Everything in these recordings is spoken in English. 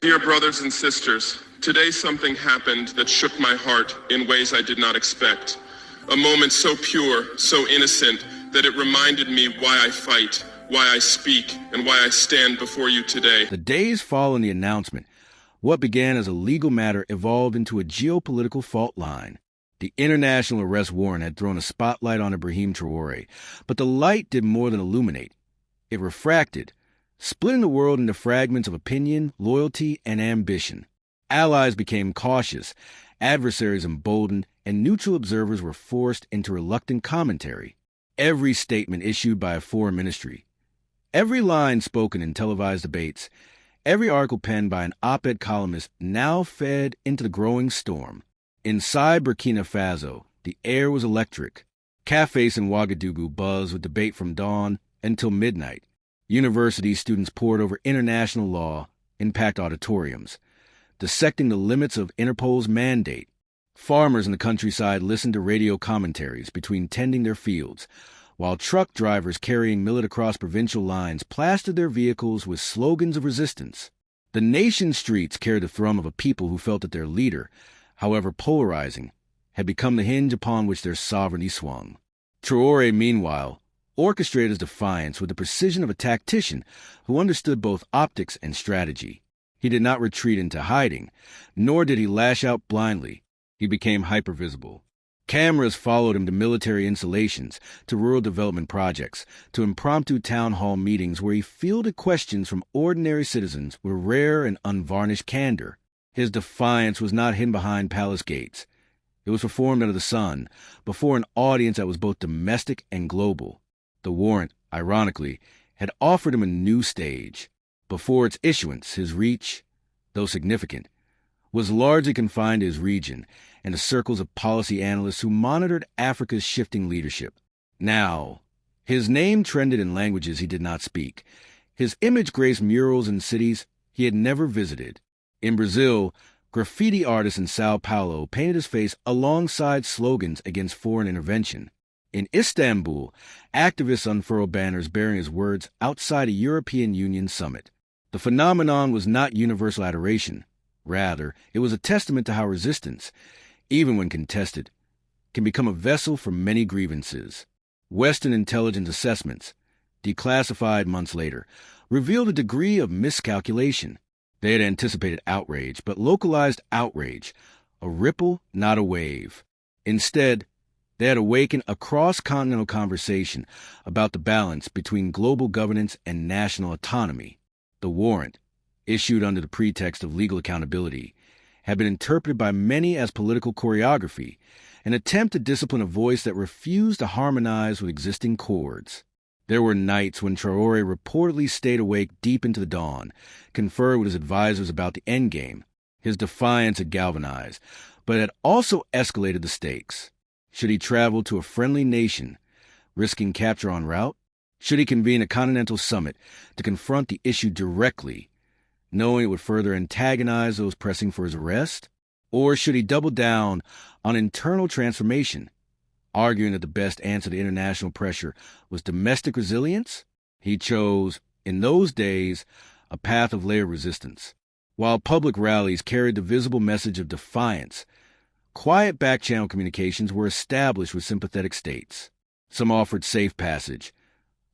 Dear brothers and sisters, today something happened that shook my heart in ways I did not expect. A moment so pure, so innocent, that it reminded me why I fight, why I speak, and why I stand before you today. The days following the announcement, what began as a legal matter evolved into a geopolitical fault line. The international arrest warrant had thrown a spotlight on Ibrahim Traoré, but the light did more than illuminate. It refracted, splitting the world into fragments of opinion, loyalty, and ambition. Allies became cautious, adversaries emboldened, and neutral observers were forced into reluctant commentary. Every statement issued by a foreign ministry, every line spoken in televised debates, every article penned by an op-ed columnist now fed into the growing storm. Inside Burkina Faso, the air was electric. Cafes in Ouagadougou buzzed with debate from dawn until midnight. University students pored over international law in packed auditoriums, dissecting the limits of Interpol's mandate. Farmers in the countryside listened to radio commentaries between tending their fields, while truck drivers carrying millet across provincial lines plastered their vehicles with slogans of resistance. The nation's streets carried the thrum of a people who felt that their leader, however polarizing, had become the hinge upon which their sovereignty swung. Traoré, meanwhile, orchestrated his defiance with the precision of a tactician who understood both optics and strategy. He did not retreat into hiding, nor did he lash out blindly. He became hypervisible. Cameras followed him to military installations, to rural development projects, to impromptu town hall meetings where he fielded questions from ordinary citizens with rare and unvarnished candor. His defiance was not hidden behind palace gates. It was performed under the sun, before an audience that was both domestic and global. The warrant, ironically, had offered him a new stage. Before its issuance, his reach, though significant, was largely confined to his region and the circles of policy analysts who monitored Africa's shifting leadership. Now, his name trended in languages he did not speak. His image graced murals in cities he had never visited. In Brazil, graffiti artists in Sao Paulo painted his face alongside slogans against foreign intervention. In Istanbul, activists unfurled banners bearing his words outside a European Union summit. The phenomenon was not universal adoration. Rather, it was a testament to how resistance, even when contested, can become a vessel for many grievances. Western intelligence assessments, declassified months later, revealed a degree of miscalculation. They had anticipated outrage, but localized outrage, a ripple, not a wave. Instead, they had awakened a cross-continental conversation about the balance between global governance and national autonomy. The warrant, issued under the pretext of legal accountability, had been interpreted by many as political choreography, an attempt to discipline a voice that refused to harmonize with existing chords. There were nights when Traoré reportedly stayed awake deep into the dawn, conferred with his advisors about the endgame. His defiance had galvanized, but had also escalated the stakes. Should he travel to a friendly nation, risking capture en route? Should he convene a continental summit to confront the issue directly, knowing it would further antagonize those pressing for his arrest? Or should he double down on internal transformation, arguing that the best answer to international pressure was domestic resilience? He chose, in those days, a path of layered resistance. While public rallies carried the visible message of defiance, quiet back-channel communications were established with sympathetic states. Some offered safe passage.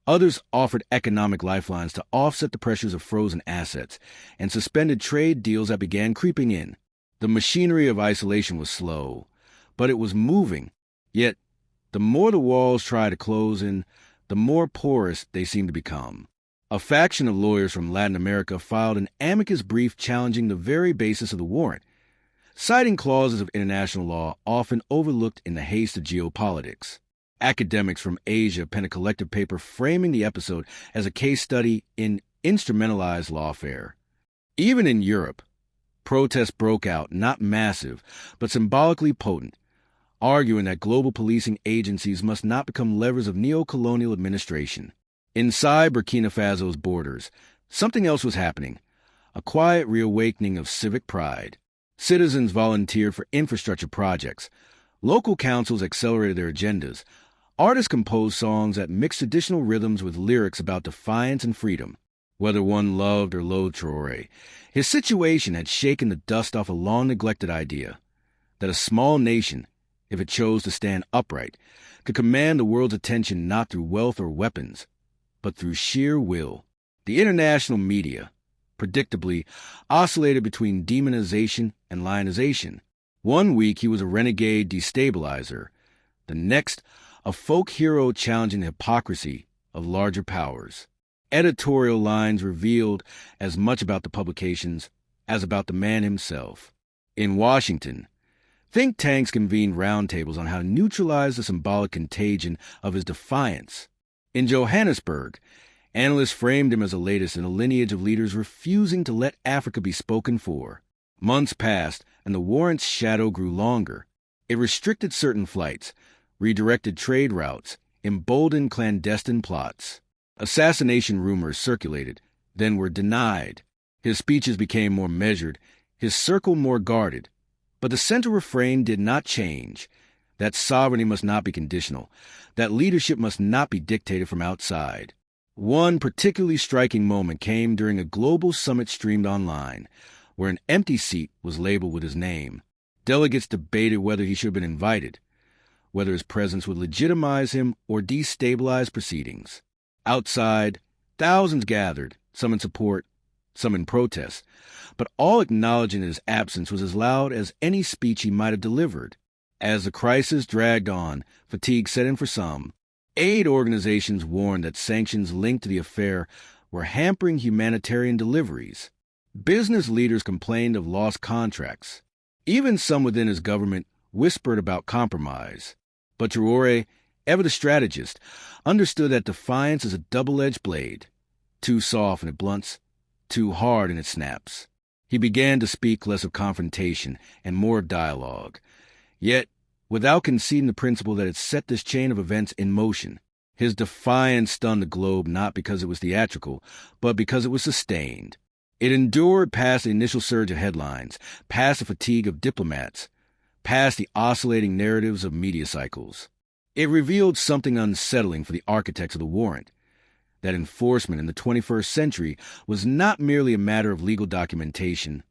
Others offered economic lifelines to offset the pressures of frozen assets and suspended trade deals that began creeping in. The machinery of isolation was slow, but it was moving. Yet, the more the walls tried to close in, the more porous they seemed to become. A faction of lawyers from Latin America filed an amicus brief challenging the very basis of the warrant, citing clauses of international law often overlooked in the haste of geopolitics. Academics from Asia penned a collective paper framing the episode as a case study in instrumentalized lawfare. Even in Europe, protests broke out, not massive, but symbolically potent, arguing that global policing agencies must not become levers of neo-colonial administration. Inside Burkina Faso's borders, something else was happening, a quiet reawakening of civic pride. Citizens volunteered for infrastructure projects. Local councils accelerated their agendas. Artists composed songs that mixed traditional rhythms with lyrics about defiance and freedom. Whether one loved or loathed Traoré, his situation had shaken the dust off a long-neglected idea that a small nation, if it chose to stand upright, could command the world's attention not through wealth or weapons, but through sheer will. The international media, predictably, oscillated between demonization and lionization. One week he was a renegade destabilizer, the next a folk hero challenging the hypocrisy of larger powers. Editorial lines revealed as much about the publications as about the man himself. In Washington, think tanks convened roundtables on how to neutralize the symbolic contagion of his defiance. In Johannesburg, analysts framed him as the latest in a lineage of leaders refusing to let Africa be spoken for. Months passed, and the warrant's shadow grew longer. It restricted certain flights, redirected trade routes, emboldened clandestine plots. Assassination rumors circulated, then were denied. His speeches became more measured, his circle more guarded. But the central refrain did not change, that sovereignty must not be conditional, that leadership must not be dictated from outside. One particularly striking moment came during a global summit streamed online, where an empty seat was labeled with his name. Delegates debated whether he should have been invited, whether his presence would legitimize him or destabilize proceedings. Outside, thousands gathered, some in support, some in protest, but all acknowledging that his absence was as loud as any speech he might have delivered. As the crisis dragged on, fatigue set in for some. Aid organizations warned that sanctions linked to the affair were hampering humanitarian deliveries. Business leaders complained of lost contracts. Even some within his government whispered about compromise. But Traoré, ever the strategist, understood that defiance is a double-edged blade, too soft and it blunts, too hard and it snaps. He began to speak less of confrontation and more of dialogue, yet without conceding the principle that had set this chain of events in motion. His defiance stunned the globe not because it was theatrical, but because it was sustained. It endured past the initial surge of headlines, past the fatigue of diplomats, past the oscillating narratives of media cycles. It revealed something unsettling for the architects of the warrant, that enforcement in the 21st century was not merely a matter of legal documentation,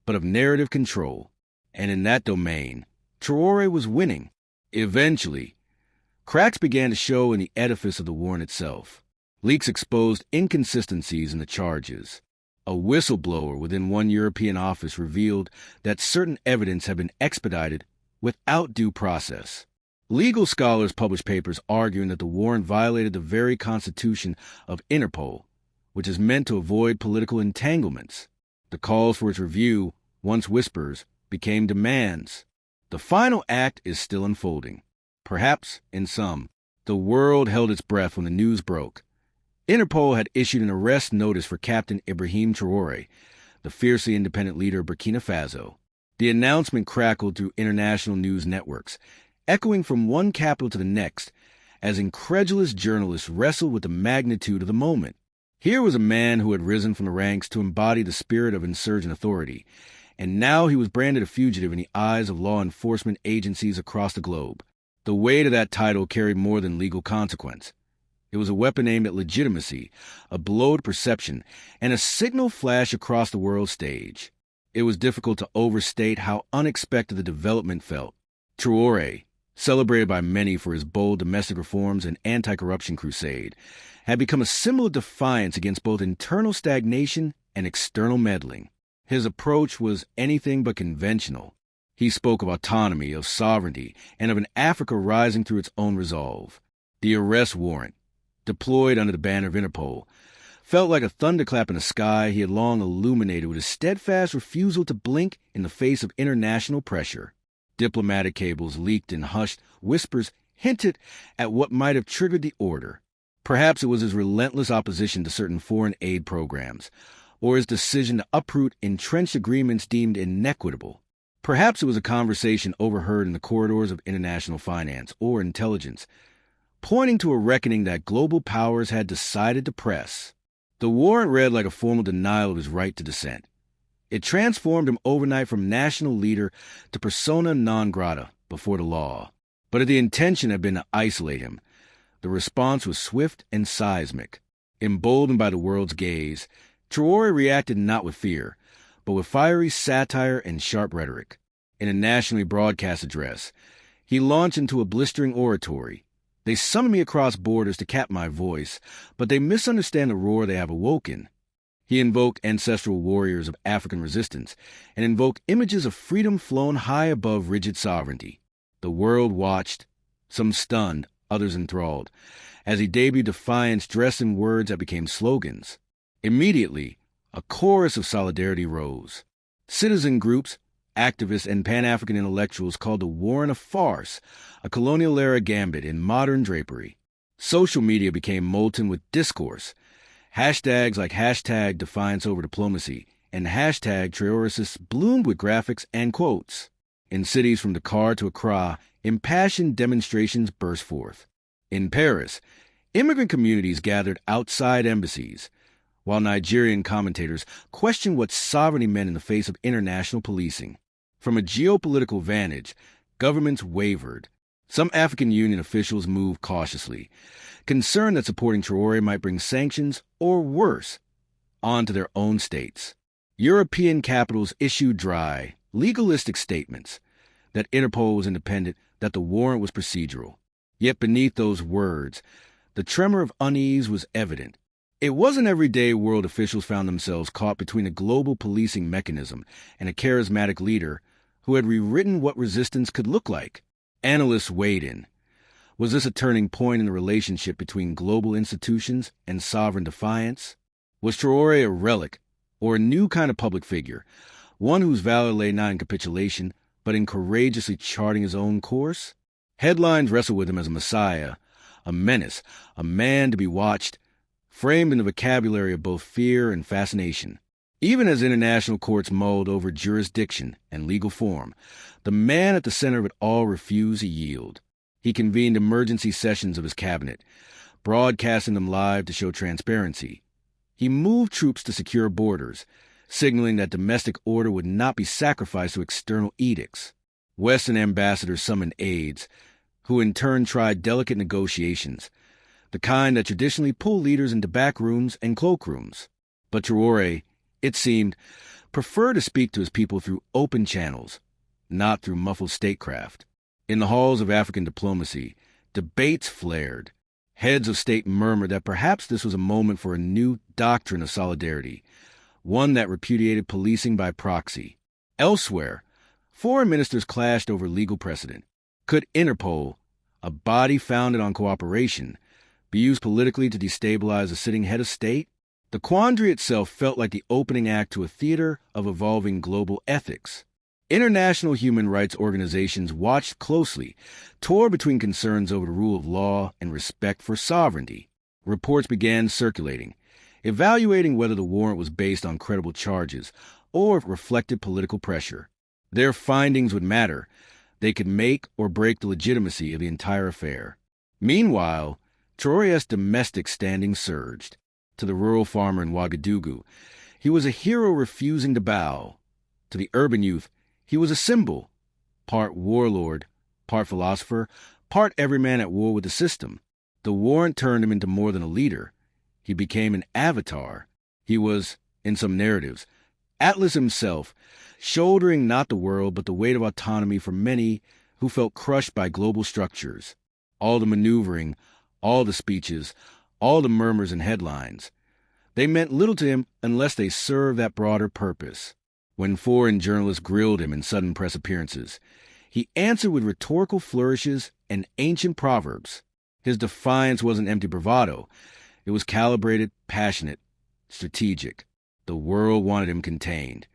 but of narrative control. And in that domain, Traoré was winning. Eventually, cracks began to show in the edifice of the warrant itself. Leaks exposed inconsistencies in the charges. A whistleblower within one European office revealed that certain evidence had been expedited without due process. Legal scholars published papers arguing that the warrant violated the very constitution of Interpol, which is meant to avoid political entanglements. The calls for its review, once whispers, became demands. The final act is still unfolding. Perhaps, in some, the world held its breath when the news broke. Interpol had issued an arrest notice for Captain Ibrahim Traoré, the fiercely independent leader of Burkina Faso. The announcement crackled through international news networks, echoing from one capital to the next, as incredulous journalists wrestled with the magnitude of the moment. Here was a man who had risen from the ranks to embody the spirit of insurgent authority, and now he was branded a fugitive in the eyes of law enforcement agencies across the globe. The weight of that title carried more than legal consequence. It was a weapon aimed at legitimacy, a blow to perception, and a signal flash across the world stage. It was difficult to overstate how unexpected the development felt. Traoré, celebrated by many for his bold domestic reforms and anti-corruption crusade, had become a symbol of defiance against both internal stagnation and external meddling. His approach was anything but conventional. He spoke of autonomy, of sovereignty, and of an Africa rising through its own resolve. The arrest warrant, deployed under the banner of Interpol, felt like a thunderclap in the sky he had long illuminated with his steadfast refusal to blink in the face of international pressure. Diplomatic cables leaked and hushed whispers hinted at what might have triggered the order. Perhaps it was his relentless opposition to certain foreign aid programs, or his decision to uproot entrenched agreements deemed inequitable. Perhaps it was a conversation overheard in the corridors of international finance or intelligence, pointing to a reckoning that global powers had decided to press. The warrant read like a formal denial of his right to dissent. It transformed him overnight from national leader to persona non grata before the law. But if the intention had been to isolate him, the response was swift and seismic. Emboldened by the world's gaze, Traoré reacted not with fear, but with fiery satire and sharp rhetoric. In a nationally broadcast address, he launched into a blistering oratory. They summon me across borders to cap my voice, but they misunderstand the roar they have awoken. He invoked ancestral warriors of African resistance and invoked images of freedom flown high above rigid sovereignty. The world watched, some stunned, others enthralled, as he debuted defiance dressed in words that became slogans. Immediately, a chorus of solidarity rose. Citizen groups, activists, and Pan-African intellectuals called the warrant a farce, a colonial-era gambit in modern drapery. Social media became molten with discourse. Hashtags like hashtag defiance over diplomacy and hashtag Traoré bloomed with graphics and quotes. In cities from Dakar to Accra, impassioned demonstrations burst forth. In Paris, immigrant communities gathered outside embassies, while Nigerian commentators questioned what sovereignty meant in the face of international policing. From a geopolitical vantage, governments wavered. Some African Union officials moved cautiously, concerned that supporting Traoré might bring sanctions, or worse, onto their own states. European capitals issued dry, legalistic statements that Interpol was independent, that the warrant was procedural. Yet beneath those words, the tremor of unease was evident. It wasn't every day world officials found themselves caught between a global policing mechanism and a charismatic leader who had rewritten what resistance could look like. Analysts weighed in. Was this a turning point in the relationship between global institutions and sovereign defiance? Was Traoré a relic, or a new kind of public figure, one whose valor lay not in capitulation, but in courageously charting his own course? Headlines wrestled with him as a messiah, a menace, a man to be watched, framed in the vocabulary of both fear and fascination. Even as international courts mulled over jurisdiction and legal form, the man at the center of it all refused to yield. He convened emergency sessions of his cabinet, broadcasting them live to show transparency. He moved troops to secure borders, signaling that domestic order would not be sacrificed to external edicts. Western ambassadors summoned aides, who in turn tried delicate negotiations, the kind that traditionally pull leaders into back rooms and cloakrooms. But Traoré, it seemed, preferred to speak to his people through open channels, not through muffled statecraft. In the halls of African diplomacy, debates flared. Heads of state murmured that perhaps this was a moment for a new doctrine of solidarity, one that repudiated policing by proxy. Elsewhere, foreign ministers clashed over legal precedent. Could Interpol, a body founded on cooperation, be used politically to destabilize a sitting head of state? The quandary itself felt like the opening act to a theater of evolving global ethics. International human rights organizations watched closely, tore between concerns over the rule of law and respect for sovereignty. Reports began circulating, evaluating whether the warrant was based on credible charges or if it reflected political pressure. Their findings would matter. They could make or break the legitimacy of the entire affair. Meanwhile, Traoré's domestic standing surged. To the rural farmer in Ouagadougou, he was a hero refusing to bow. To the urban youth, he was a symbol, part warlord, part philosopher, part everyman at war with the system. The warrant turned him into more than a leader. He became an avatar. He was, in some narratives, Atlas himself, shouldering not the world but the weight of autonomy for many who felt crushed by global structures. All the maneuvering, all the speeches, all the murmurs and headlines, they meant little to him unless they served that broader purpose. When foreign journalists grilled him in sudden press appearances, he answered with rhetorical flourishes and ancient proverbs. His defiance wasn't empty bravado. It was calibrated, passionate, strategic. The world wanted him contained.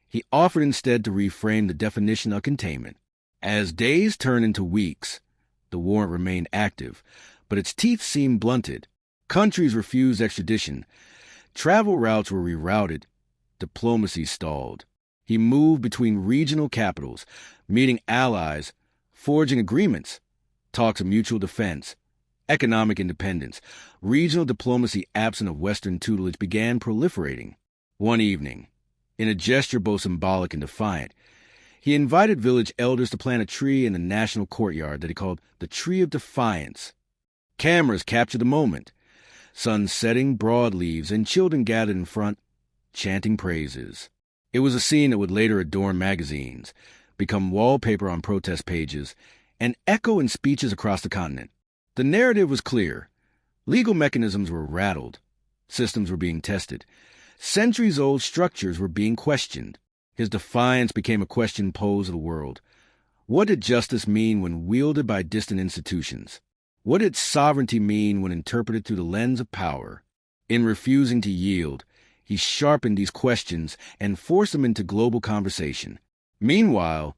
He offered instead to reframe the definition of containment. As days turned into weeks, the warrant remained active, but its teeth seemed blunted. Countries refused extradition. Travel routes were rerouted. Diplomacy stalled. He moved between regional capitals, meeting allies, forging agreements, talks of mutual defense, economic independence. Regional diplomacy absent of Western tutelage began proliferating. One evening, in a gesture both symbolic and defiant, he invited village elders to plant a tree in the national courtyard that he called the Tree of Defiance. Cameras captured the moment. Sun setting, broad leaves, and children gathered in front, chanting praises. It was a scene that would later adorn magazines, become wallpaper on protest pages, and echo in speeches across the continent. The narrative was clear. Legal mechanisms were rattled. Systems were being tested. Centuries-old structures were being questioned. His defiance became a question posed to the world. What did justice mean when wielded by distant institutions? What did sovereignty mean when interpreted through the lens of power? In refusing to yield, he sharpened these questions and forced them into global conversation. Meanwhile,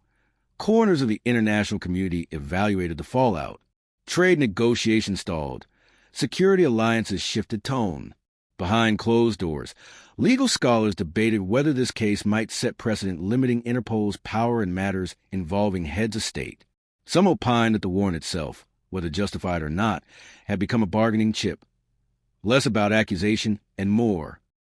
corners of the international community evaluated the fallout. Trade negotiations stalled. Security alliances shifted tone. Behind closed doors, legal scholars debated whether this case might set precedent limiting Interpol's power in matters involving heads of state. Some opined that the warrant itself, whether justified or not, had become a bargaining chip. Less about accusation and more